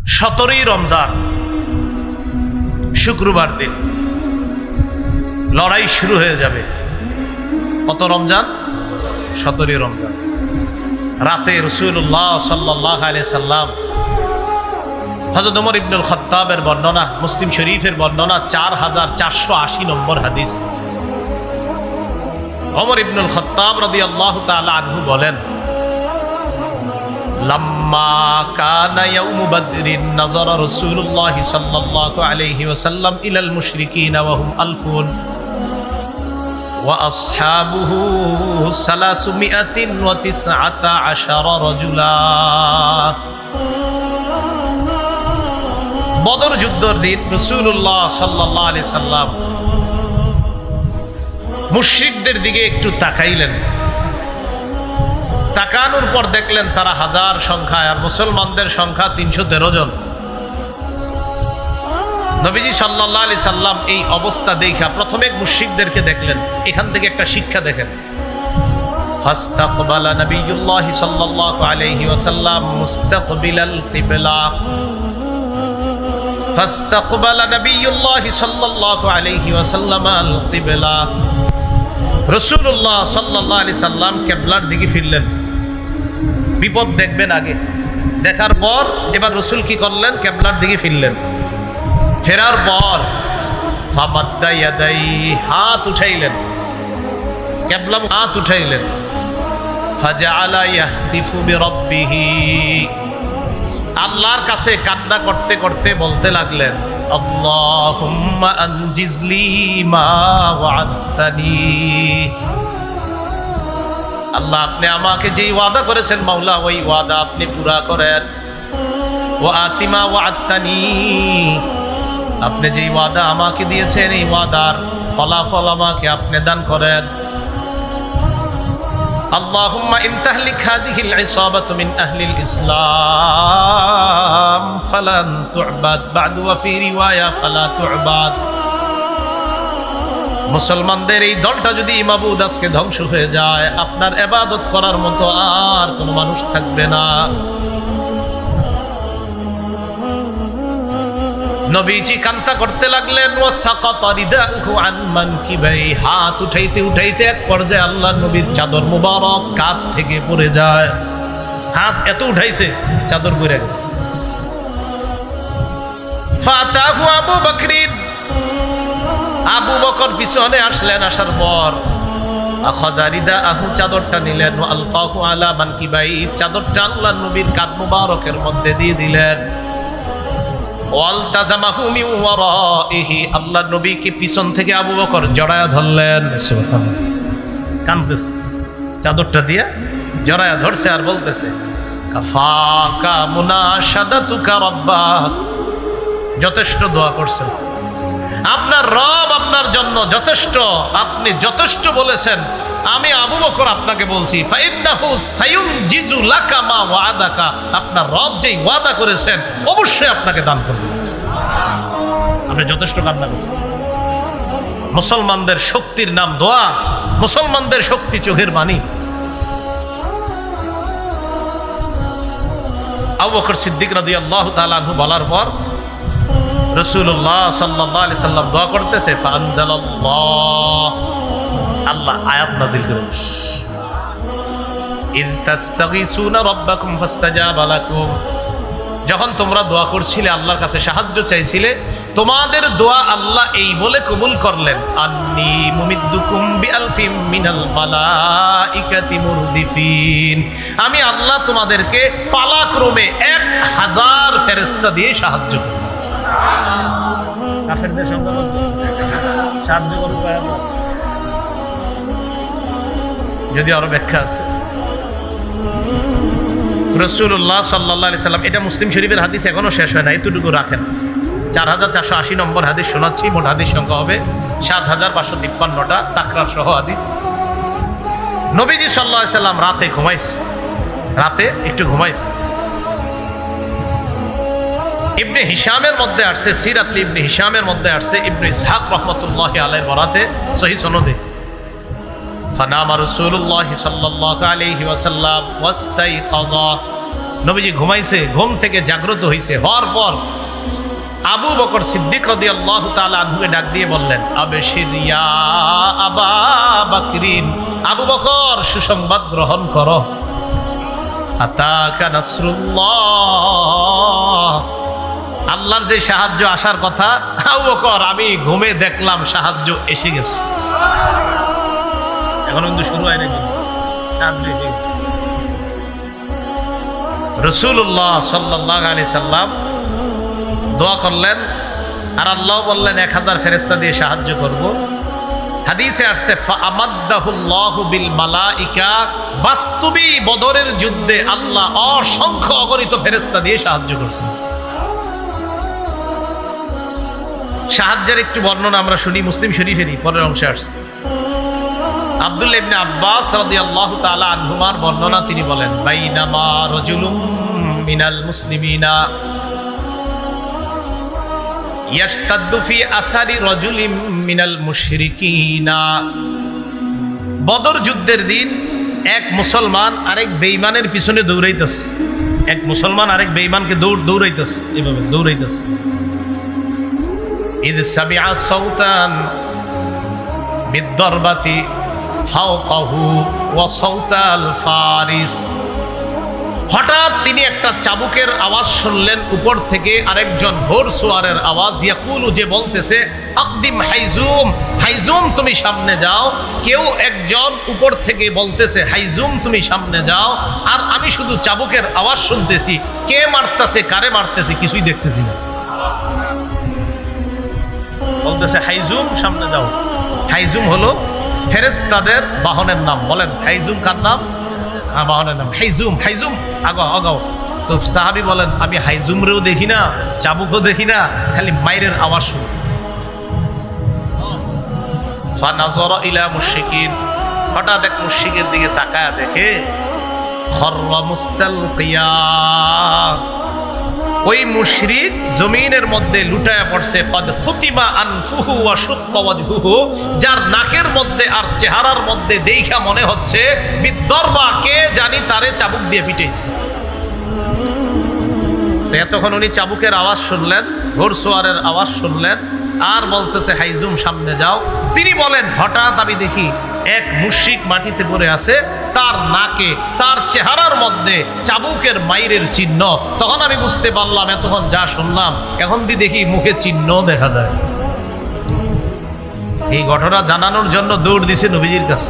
17ই রমজান শুক্রবার দিন লড়াই শুরু হয়ে যাবে। কত রমজান? 17ই রমজান রাতে রাসূলুল্লাহ সাল্লাল্লাহু আলাইহি সাল্লাম হযরত ওমর ইবনুল খাত্তাবের বর্ণনা, মুসলিম শরীফের বর্ণনা, 4480 নম্বর হাদিস। ওমর ইবনুল খাত্তাব রাদিয়াল্লাহু তাআলা আনহু বলেন, লাম্মা কানা ইয়াউম বদরিন নাযারা রাসূলুল্লাহ সাল্লাল্লাহু আলাইহি ওয়াসাল্লাম ইলাল মুশরিকিনা ওয়া হুম আলফুন ওয়া আসহাবুহু 319 রাজুলা। বদর যুদ্ধের দিন রাসূলুল্লাহ সাল্লাল্লাহু আলাইহি সাল্লাম মুশরিকদের দিকে একটু তাকাইলেন। তাকানোর পর দেখলেন তারা হাজার সংখ্যায় আর মুসলমানদের সংখ্যা 313 জন। নবীজি সাল্লাল্লাহু আলাইহি সাল্লাম এই অবস্থা দেখা প্রথমে মুশরিকদেরকে দেখলেন। এখান থেকে একটা শিক্ষা দেখেন। ফাস্তাকবালা নবিয়ুল্লাহ সাল্লাল্লাহু আলাইহি ওয়াসাল্লাম মুস্তাকবিলাল কিবলা। ফাস্তাকবালা নবিয়ুল্লাহ সাল্লাল্লাহু আলাইহি ওয়াসাল্লাম আল কিবলা। রাসূলুল্লাহ সাল্লাল্লাহু আলাইহি সাল্লাম কিবলার দিকে ফিরলেন। বিপদ দেখবেন আগে, দেখার পর এবার রাসূল কি করলেন? কিবলার দিকে ফিরলেন। ফেরার পর ফামাদ্দা ইয়াদাই, হাত উঠাইলেন, কিবলা হাত উঠাইলেন। ফাজআলা ইয়াহতিফু বিরাব্বিহি, আল্লাহর কাছে কান্না করতে করতে বলতে লাগলেন, আল্লাহুম্মা আনজিজলি মা ওয়া'আদতানি। আল্লাহ, আপনি আমাকে যেই ওয়াদা করেছেন মাওলা, ওই ওয়াদা আপনি পুরা করেন। ওয়া আতিমা ওয়া'আদতানি, আপনি যেই ওয়াদা আমাকে দিয়েছেন এই ওয়াদার ফলাফল আমাকে আপনি দান করেন। আল্লাহুম্মা ইন তাহলিক হাদিহিল ইসাবাতু মিন আহলিল ইসলাম ফালান তু'বাদ বা'দু ওয়া ফি রিওয়ায়া ফালা তু'বাদ। মুসলমানদের এই দলটা যদি মাবুদ আজকে ধ্বংস হয়ে যায়, আপনার ইবাদত করার মতো আর কোনো মানুষ থাকবে না। নবীজি কান্তা করতে লাগলেন। ওয়া সাকাতা রিদাহু আন মানকিবাই, হাত উঠাইতে উঠাইতে এক পর্যায়ে আল্লাহর নবীর চাদর মুবারক কাঁধ থেকে পড়ে যায়। হাত এত উঠাইছে চাদর পড়ে গেছে। ফাতাহু আবু বকর, আবু বকর পিছনে আসলেন। আসার পর আখাযা রিদাহু, চাদরটা নিলেন। ওয়া আলকাহু আলা মানকিবাই, চাদরটা আল্লাহর নবীর কাঁধ মুবারকের মধ্যে দিয়ে দিলেন। ওয়ালতাজামাহু মিন ওয়ারাইহি, আল্লাহর নবীকে পিছন থেকে আবু বকর জড়ায়া ধরলেন। সুবহানাল্লাহ, কাঁদতেছে, চাদরটা দিয়ে জড়ায়া ধরছে আর বলতেছে, কাফাকা মুনাশাদাতুকা রাব্বাক। যথেষ্ট দোয়া করছেন, আপনার রব আপনার জন্য যথেষ্ট, আপনি যথেষ্ট বলেছেন। আমি আবু বকর আপনাকে বলছি, ফাইন্নাহু সায়ুনজিজু লাকা মা ওয়াদাকা, আপনার রব যেই ওয়াদা করেছেন অবশ্যই আপনাকে দান করবেন। আপনি যথেষ্ট কান্না করছেন। মুসলমানদের শক্তির নাম দোয়া, মুসলমানদের শক্তি চোখের পানি। আবু বকর সিদ্দিক রাদিয়াল্লাহু তাআলা আনহু বলার পর রাসূলুল্লাহ সাল্লাল্লাহু আলাইহি সাল্লাম দোয়া করতেছে। ফাআনজালাল্লাহ, আল্লাহ আয়াত নাযিল করেন, ইন তাস্তাগীসুনা রাব্বাকুম ফাস্তাজাবা লাকুম। যখন তোমরা দোয়া করছিলে, আল্লাহর কাছে সাহায্য চাইছিলে, তোমাদের দোয়া আল্লাহ এই বলে কবুল করলেন, আন্নী মুমিদ্দুকুম বিআলফিম মিনাল মালাইকাতি মুরদিফিন। আমি আল্লাহ তোমাদেরকে পালাক্রমে 1000 ফেরেশতা দিয়ে সাহায্য করব। কাফেরদের সঙ্গে সাহায্য করবে, যদি আরো ব্যাখ্যা আছে। রাসূলুল্লাহ সাল্লাল্লাহু আলাইহি সাল্লাম, এটা মুসলিম শরীফের হাদিস, এখনো শেষ হয় না, এতটুকু রাখেন। 4480 নম্বর হাদিস শোনাচ্ছি। মোট হাদিস সংখ্যা হবে 7553টা, তাকরার সহ হাদিস। নবীজি সাল্লাল্লাহু আলাইহি সাল্লাম রাতে ঘুমাইছে, রাতে একটু ঘুমাইছে। ইবনে হিশামের মধ্যে আসছে, সিরাত ইবনে হিশামের মধ্যে আসছে, ইবনে ইসহাক রাহমাতুল্লাহি আলাইহি বরাতে সহিহ সনদে, ফানামা রাসূলুল্লাহ সাল্লাল্লাহু আলাইহি ওয়াসাল্লাম ওয়াস্তাইকাযা, নবীজি ঘুমাইছে, ঘুম থেকে জাগ্রত হয়েছে, হওয়ার পর আবু বকর সিদ্দিক রাদিয়াল্লাহু তাআলা আনহুকে ডাক দিয়ে বললেন, আবশির ইয়া আবা বকরিন, আবু বকর সুসংবাদ গ্রহণ করো, আতাকা নাসরুল্লাহ, আল্লাহর যে সাহায্য আসার কথা, আবু বকর আমি ঘুমে দেখলাম সাহায্য এসে গেছে। এখন কিন্তু শুরু হয় নাকি? রাসূলুল্লাহ সাল্লাল্লাহু আলাইহি সাল্লাম দোয়া করলেন, আর আল্লাহ বললেন 1000 ফেরেশতা দিয়ে সাহায্য করব। হাদিসে আসছে ফাআমাদ্দাহুল্লাহু বিল মালাইকা, বাস্তবী বদরের যুদ্ধে আল্লাহ অসংখ্য অগণিত ফেরেশতা দিয়ে সাহায্য করছেন। সাহায্যের একটু বর্ণনা আমরা শুনি মুসলিম শরীফেরই পরের অংশে আসছে। আব্দুল্লাহ ইবনে আব্বাস রাদিয়াল্লাহু তাআলা আনহুমার বর্ণনা, তিনি বলেন, বাইনামা রাজুলুম মিনাল মুসলিমিনা ইয়াশতাদ্দু ফি আথারি রাজুলিম মিনাল মুশরিকিনা, বদর যুদ্ধের দিন এক মুসলমান আরেক বেঈমানের পিছনে দৌড়াইতেছে, এক মুসলমান আরেক বেঈমানকে দৌড়াইতেছে, এভাবে দৌড়াইতেছে। ইদ সামিআ সাউতান বিদ্দরবাতি ফাওকাহু ওয়া সাউতাল ফারিস, হঠাৎ তিনি একটা চাবুকের আওয়াজ শুনলেন উপর থেকে, আরেকজন ঘোড়সওয়ারের আওয়াজ, ইয়াকুলু, যে বলতেছে, আকদিম হাইজুম, হাইজুম তুমি সামনে যাও। কেউ একজন উপর থেকে বলতেছে, হাইজুম তুমি সামনে যাও, আর আমি শুধু চাবুকের আওয়াজ শুনতেছি, কে মারতেছে কারে মারতেছে কিছুই দেখতেছি না। বলতেছে হাইজুম সামনে যাও। হাইজুম হলো ফেরেশতাদের বাহনের নাম। বলেন হাইজুম কার নাম? বাহনের নাম হাইজুম। হাইজুম আগাও আগাও। তো সাহাবী বলেন, আমি হাইজুমরেও দেখি না, চাবুকও দেখি না, খালি মাইরের আওয়াজ শুনি। ফানাযারা ইলা মুশরিকিন, হঠাৎ এক মুশরিকের দিকে তাকায়া দেখে, খররা মুস্তালকিয়া, ওই মুশরিক জমিনের মধ্যে লুটায়া পড়ছে, কদ খুতিমা আনফুহু ওয়া শুক্কা ওয়াজহুহু, যার নাকের মধ্যে আর চেহারার মধ্যে দেইখা মনে হচ্ছে বিদ্দরবা, কে জানি তারে চাবুক দিয়ে পিটাইছে। তো এতক্ষণ উনি চাবুকের আওয়াজ শুনলেন, ঘোড়সওয়ারের আওয়াজ শুনলেন, আর বলতেছে হাইজুম সামনে যাও। তিনি বলেন, হঠাৎ আমি দেখি এক মুশরিক মাটিতে পড়ে আছে, তার নাকে তার চেহারার মধ্যে চাবুকের মাইরের চিহ্ন। তখন আমি বুঝতে পারলাম এতক্ষণ যা শুনলাম, এখন দেখি মুখে চিহ্ন দেখা যায়। এই ঘটনা জানানোর জন্য দৌড় দিছে নবীজির কাছে।